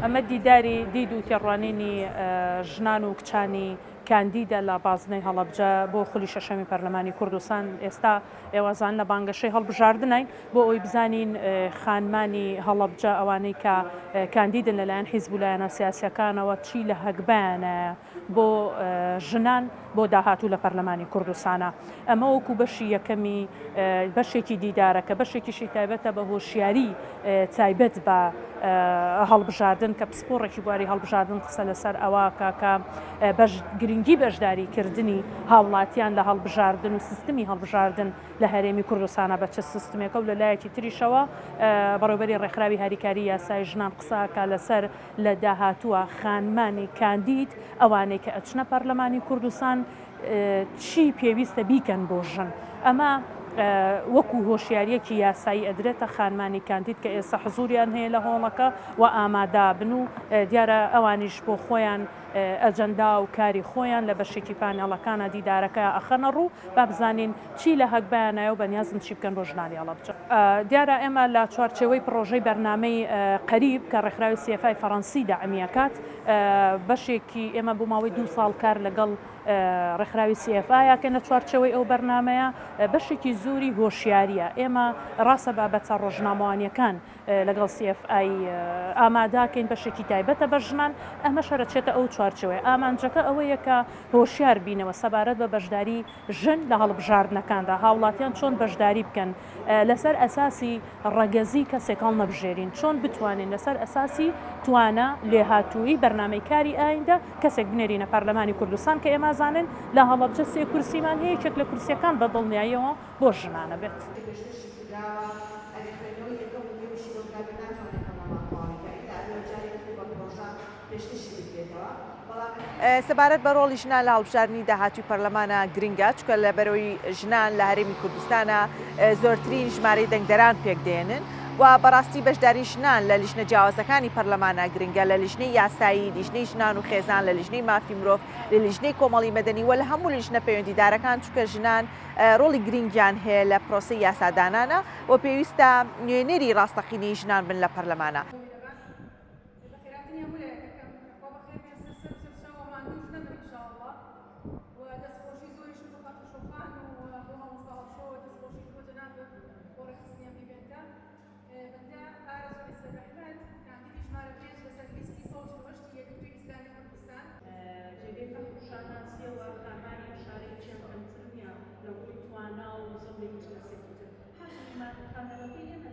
ئەمە دیداری دید و تێڕوانینی ژنان و کچانی کاندیدە لە بازنەی هەڵەبجە بۆ خولی شەشەمی پەرلەمانی کوردستان. ئێستا ئێوازان لە بانگەشەی هەڵبژاردنین بۆ ئەوی بزانین خانمانی هەڵەبجە ئەوانەی کە کاندیدن لەلایەن حیزبولایەنە سیاسیەکانەوە چی لە هەگبیانە بۆ ژنان بۆ داهاتوو لە پەرلەمانی کوردستانە. ئەمە وەکو بەشی یەکەمی بەشێکی دیدارەکە بەشێکیشی تایبەتە بە هۆشیاری تایبەت بە هەڵبژاردن کە پسپۆڕێکی بواری هەڵبژاردن قسە لەسەر ئەوە کە گرنگی بەشداریکردنی هاوڵاتیان لە هەڵبژاردن و سیستمی هەڵبژاردن لە هەرێمی کوردستانە بە چه سیستمێکە و لەلایەکی تریشەوە بەڕێوەبەری ڕێکخراوی هاریکاری یاسای ژنان قساکە لەسەر لە داهاتووە خانمانی کاندید ئەوانەی کە ئەچنە پەرلەمانی کوردستان چی پێویستە بیکەن بۆ ژن. ئەمە وەکو هۆشیاریەکی یاسایی ئەدرێتە خانمانی کاندید کە ئێستا حزوریان هەیە لە هۆڵەکە و ئامادابن و دیارە ئەوانیش بۆ خۆیان ئەجەندا و کاری خۆیان لە بەشێکی پانێڵەکانە دیدارەکە ئەخەنە ڕوو با بزانین چی لە هەکبیانایە و بەنیازم چی بکەن بۆ ژنانی هەڵەبجە. دیارە ئێمە لە چوارچێوەی پرۆژەی بەرنامەی قەریب کە ڕێکخراوی سیەفای فەڕەنسی داعمیەکات بەشێکی ئێمە بۆ ماوەی 2 ساڵ کار لەگەڵ ڕێکخراوی سیەفایە کە لە چوارچێوەی ئەو بەرنامەیە بەشێکی زۆری هۆشیاریە. ئێمە ڕاستە بابەتە ڕۆژنامەوانیەکان لەگەڵ سیەفای ئاماداکەین بەشێکی تایبەتە بە ژنان ئەمە شەرەچێتە ئەو چوارچێوەی ئامانجەکە ئەوەیە کە هۆشیار بینەوە سەبارەت بە بەشداری ژن لە هەڵبژاردنەکاندا هاوڵاتیان چۆن بەشداری بکەن لەسەر ئەساسی ڕەگەزی کەسێکاڵ نەبژێرین چۆن بتوانین لەسەر ئەساسی توانە لێهاتووی بەرنامەی کاری ئایندە کەسێک بنێرینە پەرلەمانی کوردستان کە ئێمە زانن لە هەڵەبجە 3 کورسیمان هەیە یەکێک لە کورسیەکان بەدڵنیاییەوە بۆ ژنانە بێت. سەبارەت بە ڕۆڵی ژنان لە هەڵبژاردننی داهاتووی پەرلەمانە گرنگە چکە لە بەرەوەی ژنان لە هەرێمی کوردستانە زۆرترین ژمارەی دەنگدەران پێکدێنن و بەڕاستی بەشداری ژنان لە لیژنە جیاوازەکانی پەرلەمانە گرنگە لە لیژنەی یاسایی لیژنەی ژنان و خێزان لە لیژنەی مافی مرۆڤ لە لیژنەی کۆمەڵی مەدەنی و لە هەموو لیژنە پەیوەندیدارەکان چکە ژنان ڕۆڵی گرنگیان هەیە لە پرۆسەی یاسادانانە و پێویستە نوێنەری ڕاستەقینەی ژنان بن لە پەرلەمانە. لەڕووی توانە و زەڵێکی لەسێتتر هەرمان خانەوەکەی ئێمە